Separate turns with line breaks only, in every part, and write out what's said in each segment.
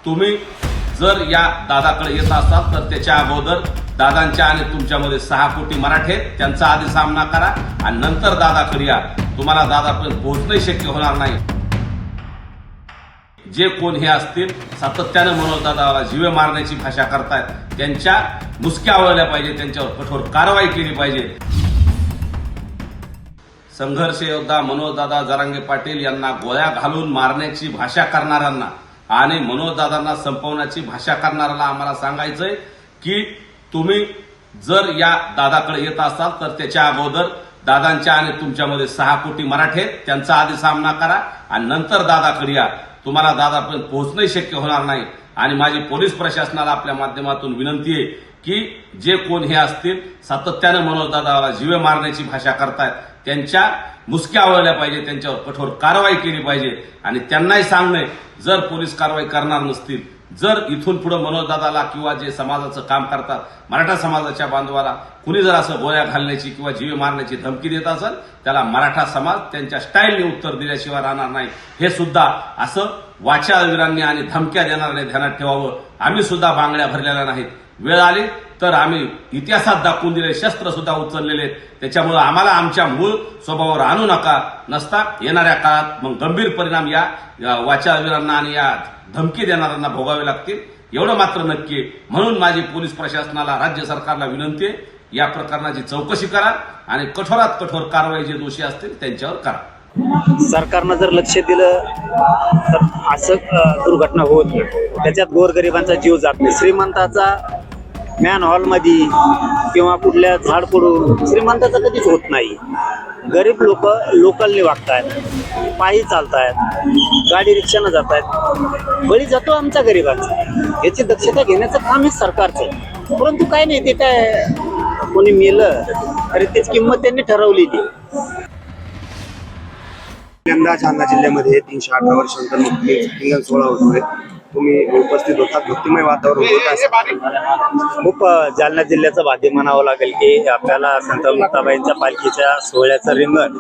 तुम्ही जर या दादाकडे येत असाल तर त्याच्या अगोदर दादांच्या आणि तुमच्यामध्ये 6 कोटी मराठे आहेत, त्यांचा आधी सामना करा आणि नंतर दादाकडे या. तुम्हाला दादापर्यंत पोहोचणं शक्य होणार नाही. जे कोण हे असतील सातत्यानं मनोज दादाला जीवे मारण्याची भाषा करतायत, त्यांच्या मुसक्या आवळल्या पाहिजे, त्यांच्यावर कठोर कारवाई केली पाहिजे. संघर्ष योद्धा मनोज दादा जरांगे पाटील यांना गोळ्या घालून मारण्याची भाषा करणाऱ्यांना आणि मनोज दादांना संपवण्याची भाषा करणाऱ्याला आम्हाला सांगायचंय की तुम्ही जर या दादाकडे येत असाल तर त्याच्या अगोदर दादांच्या आणि तुमच्यामध्ये 6 कोटी मराठे आहेत, त्यांचा आधी सामना करा आणि नंतर दादाकडे या. तुम्हाला दादापर्यंत पोहोचणं शक्य होणार नाही. आणि माझी पोलीस प्रशासनाला आपल्या माध्यमातून विनंती आहे की जे कोण हे असतील सातत्यानं मनोज दादाला जीवे मारण्याची भाषा करतायत, त्यांच्या मुसक्या आवळल्या पाहिजे, त्यांच्यावर कठोर कारवाई केली पाहिजे. आणि त्यांनाही सांगणे, जर पोलीस कारवाई करणार नसतील, जर इथून पुढे मनोज दादाला किंवा जे समाजाचं काम करतात मराठा समाजाच्या बांधवाला कुणी जर असं गोळ्या घालण्याची किंवा जीवे मारण्याची धमकी देत असेल, त्याला मराठा समाज त्यांच्या स्टाईलने उत्तर दिल्याशिवाय राहणार नाही. हे सुद्धा असं वाचाळवीरांनी आणि धमक्या देणाऱ्यांनी ध्यानात ठेवावं. आम्ही सुद्धा बांगड्या भरलेल्या नाहीत. वेळ आली तर आम्ही इतिहासात दाखवून दिले शस्त्र सुद्धा उचललेले आहेत. त्याच्यामुळे आम्हाला आमच्या मूळ स्वभावावर आणू नका. नसता येणाऱ्या काळात मग गंभीर परिणाम या वाचाळवीरांना आणि या धमकी देणाऱ्यांना भोगावे लागतील, एवढं मात्र नक्की आहे. म्हणून माझी पोलीस प्रशासनाला, राज्य सरकारला विनंती आहे, या प्रकरणाची चौकशी करा आणि कठोरात कठोर कारवाई जे दोषी असतील त्यांच्यावर करा.
सरकारनं जर लक्ष दिलं तर असं दुर्घटना होत नाही. त्याच्यात गोरगरिबांचा जीव जात नाही. श्रीमंताचा मॅन हॉलमध्ये किंवा कुठल्या झाड पडून श्रीमंताचा कधीच होत नाही. गरीब लोक लोकलने वागतायत, पायी चालतायत, गाडी रिक्षानं जात आहेत. बळी जातो आमच्या गरिबांचा. याची दक्षता घेण्याचं काम हे सरकारचं आहे. परंतु काय नाही, ते काय कोणी मेलं तरी त्याची किंमत त्यांनी ठरवलेली.
यंदा जालना जिल्ह्यामध्ये 318 वर्षांनंतर मुक्ती हिंगण सोहळा होतोय. तुम्ही उपस्थित होतात, भक्तिमय वातावरण होतं.
खूप जालना जिल्ह्याचं भाग्य म्हणावं लागेल की आपल्याला संत मुक्ताबाईंच्या पालखीच्या सोहळ्याचं रिंगण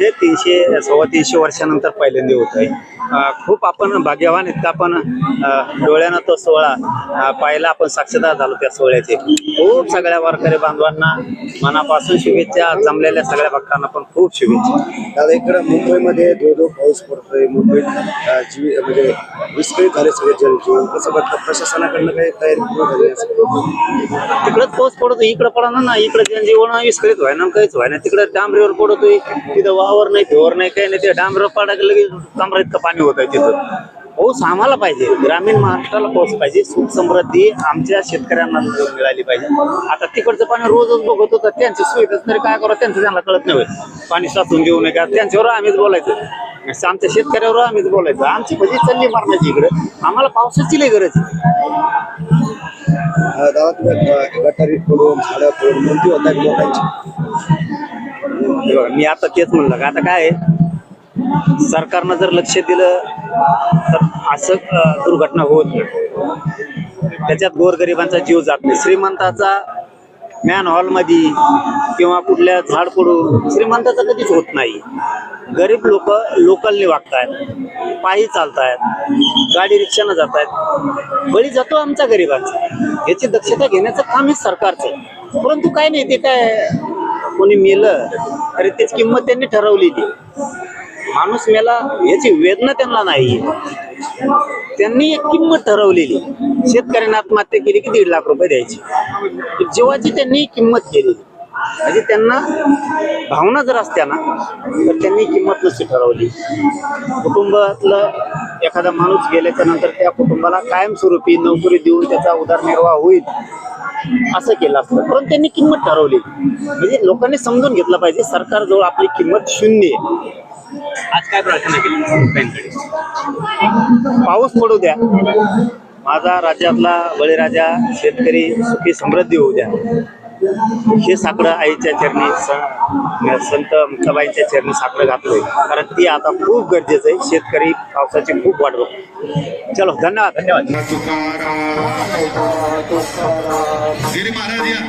हे 300-325 वर्षानंतर पहिल्यांदा होत आहे. खूप आपण भाग्यवान आहेत का आपण डोळ्यानं तो सोहळा पाहायला आपण साक्षीदार झालो त्या सोहळ्याचे. खूप सगळ्या वारकरी बांधवांना मनापासून शुभेच्छा. जमलेल्या सगळ्या भक्तांना पण खूप शुभेच्छा.
दादा, इकडे मुंबईमध्ये धो पाऊस पडतोय. मुंबईत म्हणजे विस्कळीत झाले सगळे जनजीवन. कसं बघतात, प्रशासनाकडनं काही तयारी झाली असेल?
तिकडंच पाऊस पडतोय, इकडं पडणार ना. इकडे जनजीवन विस्कळीत व्हायना, काहीच व्हायना. तिकडे डांबरीवर पडतोय, तिथं वावर नाही, फेवर नाही, काही नाही. ते डांबरीवर पडायला लगेच कमरा इतकं पाणी होत आहे. तिथं पाऊस आम्हाला पाहिजे, ग्रामीण महाराष्ट्राला पाऊस पाहिजे. सुख समृद्धी आमच्या शेतकऱ्यांना मिळाली पाहिजे. आता तिकडचं पाणी रोजच बघत होतं, त्यांची सुविधा तरी काय करा, त्यांचं त्यांना कळत नाही. पाणी साचून देऊ नये का, त्यांच्यावर आम्हीच बोलायचं. आमच्या शेतकऱ्यावर आम्हीच बोलायचं. आमची भजी चालली मारण्याची इकडे. आम्हाला पावसाची लई गरज आहे.
दादा, तुम्ही गटारीत पडून झाडं पडून कोणती होतात लोकांची?
मी आता तेच म्हणलं का, आता काय आहे, सरकारनं जर लक्ष दिलं तर असं दुर्घटना होत नाही. त्याच्यात गोरगरिबांचा जीव जात नाही. श्रीमंताचा मॅन हॉलमध्ये किंवा कुठल्या झाड पडून श्रीमंताचा कधीच होत नाही. गरीब लोक लोकलने वागतायत, पायी चालतायत, गाडी रिक्षानं जात आहेत. बळी जातो आमच्या गरिबांचा. याची दक्षता घेण्याचं काम हे सरकारचं आहे. परंतु काय नाही, ते काय कोणी मेलं तरी त्याची किंमत त्यांनी ठरवलेली. माणूस मेला याची वेदना त्यांना नाही, त्यांनी एक किंमत ठरवलेली. शेतकऱ्यांनी आत्महत्या केली की 1.5 लाख रुपये द्यायची. जीवाची त्यांनी किंमत केलेली. म्हणजे त्यांना भावना जर असत्या ना तर त्यांनी किंमत नसती ठरवली. कुटुंबातलं एखादा माणूस गेल्याच्या नंतर त्या कुटुंबाला कायमस्वरूपी नोकरी देऊन त्याचा उदरनिर्वाह होईल असं केलं असतं. परंतु त्यांनी किंमत ठरवली. म्हणजे लोकांनी समजून घेतलं पाहिजे, सरकारजवळ आपली किंमत शून्य आहे. आज काय प्रार्थना केली? पाऊस पडू द्या, माझा राज्यातला बळीराजा शेतकरी सुखी समृद्धी होऊ द्या. हे साकडं आईच्या चरणी संत मुक्ताबाईंच्या चरणी साकडं घातलंय, कारण ती आता खूप गरजेचं आहे. शेतकरी पावसाची खूप वाट बघतो. चलो, धन्यवाद.
गिरी महाराज या.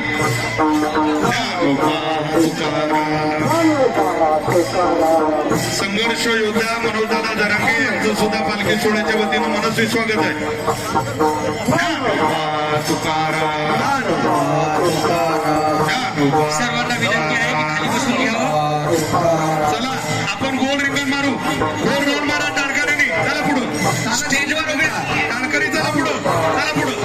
संघर्ष योद्धा मनोजदादा जरांगे यांचं सुद्धा पालखी सोहळ्याच्या वतीनं मनस्वी स्वागत आहे.
सर्वांना विनंती आहे की खाली बसून घ्यावं.
चला आपण गोल रिंगण मारू. गोल राऊंड मारा टाणकरीने. चला पुढं
स्टेजवर उभे राहा.
टाणकरी. चला पुढं. चला पुढं.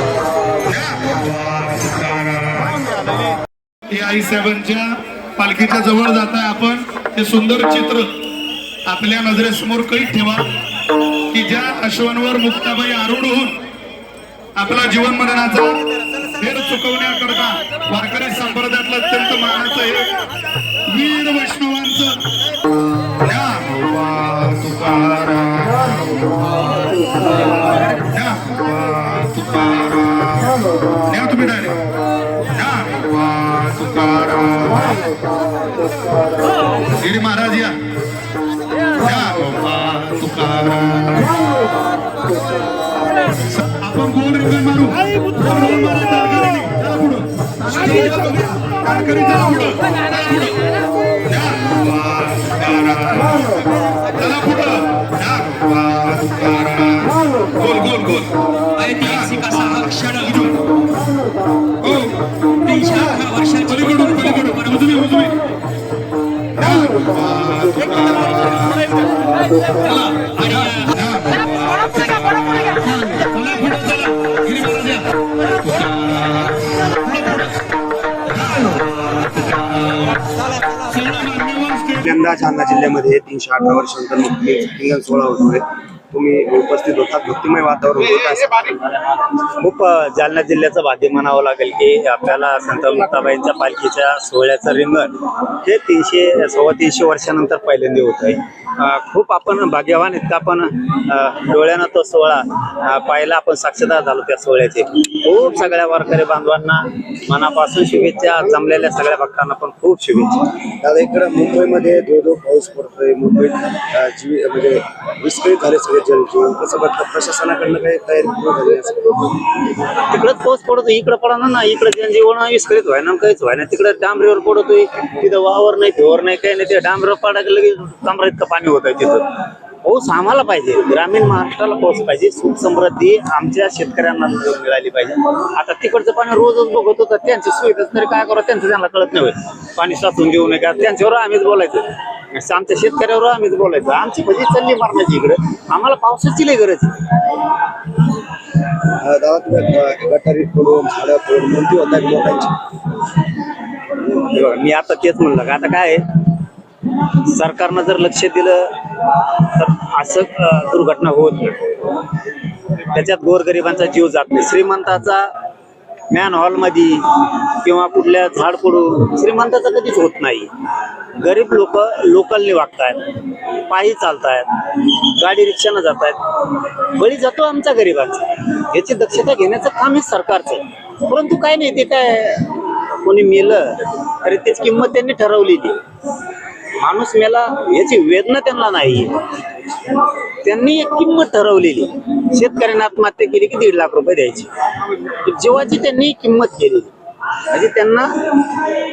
हे आई साहेबांच्या पालखीच्या जवळ जात आहे आपण. हे सुंदर चित्र आपल्या नजरेसमोर कैद ठेवा की ज्या अश्वांवर मुक्ताबाई आरूढ होऊन आपला जीवन मरणाचा हेर चुकवण्याकरता वारकरी संप्रदायातलं अत्यंत मानाचं हे वीर वैष्णवांचं तुम्ही डायरेक्ट गिरी महाराज या. आपण गोल रिंगण मारू. गोल मारा टाणकरीने. चला पुढं स्टेजवर उभे राहा. टाणकरी. चला पुढं. चला पुढं. गोल गोल गोल.
ऐतिहासिक असा हा क्षण
हो
318 वर्षाची
पलीकडून पलीकडून उजवी उजवी.
चला आणि
यंदा जालना जिल्ह्यामध्ये 318 वर्षांनंतर मुक्ती रिंगण सोहळा होतोय. तुम्ही उपस्थित होतात. भक्तिमय वातावरण होतं.
खूप जालना जिल्ह्याचं भाग्य म्हणावं लागेल की आपल्याला संत मुक्ताबाईंच्या पालखीच्या सोहळ्याचं रिंगण हे 300-325 वर्षानंतर पहिल्यांदा होत आहे. खूप आपण भाग्यवान आहेत का आपण डोळ्यानं तो सोहळा पाहायला आपण साक्षीदार झालो त्या सोहळ्याचे. खूप सगळ्या वारकरी बांधवांना मनापासून शुभेच्छा. जमलेल्या सगळ्या भक्तांना पण खूप शुभेच्छा.
दादा इकडं मुंबईमध्ये धो पाऊस पडतोय. मुंबईत म्हणजे विस्कळीत झाले सगळे जनजीवन. कसं बघतात प्रशासनाकडनं काही तयारी पूर्ण झाली असेल?
तिकडंच पाऊस पडतोय, इकडं पडणार ना. इकडे जनजीवन विस्कळीत व्हाय ना, काहीच व्हाय ना. तिकडे डांबरीवर पडतोय, तिथं वावर नाही, फेवर नाही, काही नाही. ते डांबरीवर पडायला लगेच कमरा इतकं पाणी होत आहे तिथं. पाऊस आम्हाला पाहिजे, ग्रामीण महाराष्ट्राला पाऊस पाहिजे. सुख समृद्धी आमच्या शेतकऱ्यांना मिळाली पाहिजे. आता तिकडचं पाणी रोजच बघत होतं, त्यांची सुविधा तरी काय करा त्यांचं त्यांना कळत नाही. पाणी साचून देऊ नये का, त्यांच्यावर आम्हीच बोलायचं. आमच्या शेतकऱ्यावर आम्हीच बोलायचं. आमची भजी चालली मारण्याची इकडे. आम्हाला पावसाची लई गरज आहे.
दादा तुम्ही गटारीत पडून झाडं पडून कोणती होतात लोकांची?
मी आता तेच म्हणलं का, आता काय आहे, सरकारनं जर लक्ष दिलं तर असं दुर्घटना होत नाही. त्याच्यात गोरगरिबांचा जीव जात नाही. श्रीमंताचा मॅन हॉलमध्ये किंवा कुठल्या झाड पडून श्रीमंताचा कधीच होत नाही. गरीब लोक लोकलने वागतायत, पायी चालतायत, गाडी रिक्षानं जात आहेत. बळी जातो आमचा गरिबांचा. याची दक्षता घेण्याचं काम हे सरकारचं आहे. परंतु काय नाही, ते काय कोणी मेलं तरी त्याची किंमत त्यांनी ठरवलेली. माणूस मेला याची वेदना त्यांना नाही, त्यांनी एक किंमत ठरवलेली. शेतकऱ्यांनी आत्महत्या केली की 1.5 लाख रुपये द्यायची. जीवाची त्यांनी किंमत केलेली. म्हणजे त्यांना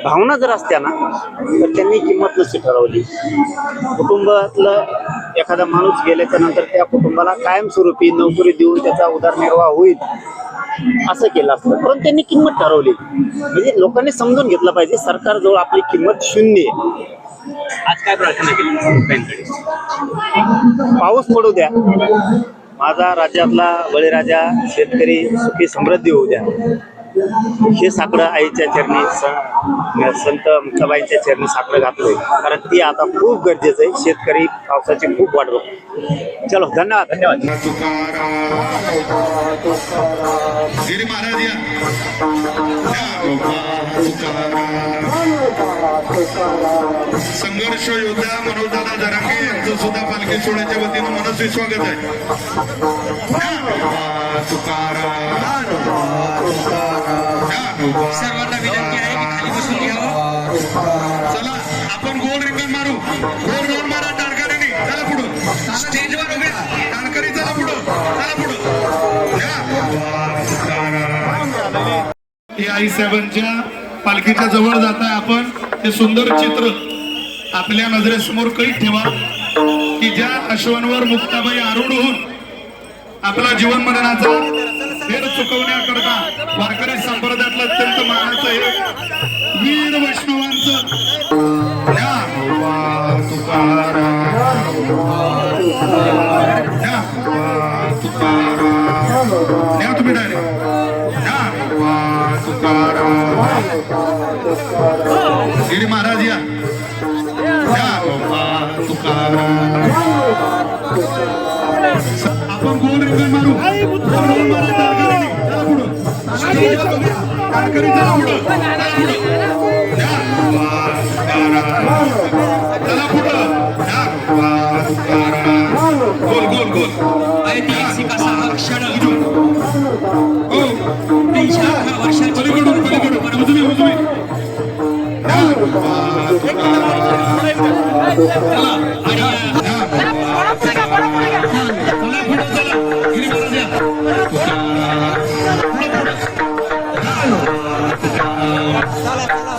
भावना जर असत्या ना तर त्यांनी किंमत नसती ठरवली. कुटुंबातलं एखादा माणूस गेल्याच्या नंतर त्या कुटुंबाला कायमस्वरूपी नोकरी देऊन त्याचा उदरनिर्वाह होईल असं केलं असतं. परंतु त्यांनी किंमत ठरवली. म्हणजे लोकांनी समजून घेतलं पाहिजे सरकारजवळ आपली किंमत शून्य आहे. आज काय प्रार्थना केली? पाऊस पडू द्या, माझा राज्यातला बळीराजा शेतकरी सुखी समृद्धी होऊ द्या. हे साकडं आईच्या चरणी संत मुक्ताबाईंच्या चरणी साकडं घातलंय, कारण ती आता खूप गरजेचं आहे. शेतकरी पावसाची खूप वाट बघतो. चलो, धन्यवाद.
गिरी महाराज या. संघर्ष योद्धा मनोजदादा जरांगे यांचं सुद्धा पालखी सोहळ्याच्या वतीनं मनस्वी स्वागत आहे.
सर्वांना विनंती आहे की खाली बसून घ्यावं.
चला आपण गोल रिंगण मारू. गोल मारा टाणकरीने. चला पुढं.
स्टेजवर उभे राहा.
टाणकरी चला पुढं. चला पुढं. या आईसाहेबांच्या पालखीच्या जवळ जात आहे आपण. ते सुंदर चित्र आपल्या नजरेसमोर कैद ठेवा की ज्या अश्वांवर मुक्ताबाई आरूढ होऊन आपला जीवन मरणाचा फेर चुकवण्याकरता वारकरी संप्रदायातलं अत्यंत मानाचं हे वीर वैष्णवांचं ज्ञानोबा तुकाराम, ज्ञानोबा तुकाराम. न्या तुम्ही डायरेक्ट. ज्ञानोबा तुकाराम. गिरी महाराज या. ज्ञानोबा तुकाराम. आपण गोल रिंगण मारू. गोल मारा टाणकरीने. चला पुढं. स्टेजवर उभे राहा. टाणकरी चला पुढं. चला पुढं. ज्ञानोबा तुकाराम. चला पुढं. ज्ञानोबा तुकाराम. गोल गोल गोल.
ऐतिहासिक असा हा क्षण
हो
311 वर्षाची
पलीकडून पलीकडून उजवी उजवी. ज्ञानोबा तुकाराम.
चला आणि
ज्ञानोबा तुकाराम. चला पुढं चला. गिरी महाराज या. पुढं पुढं. ज्ञानोबा तुकाराम.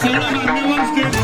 चला मान्यवर स्टेज.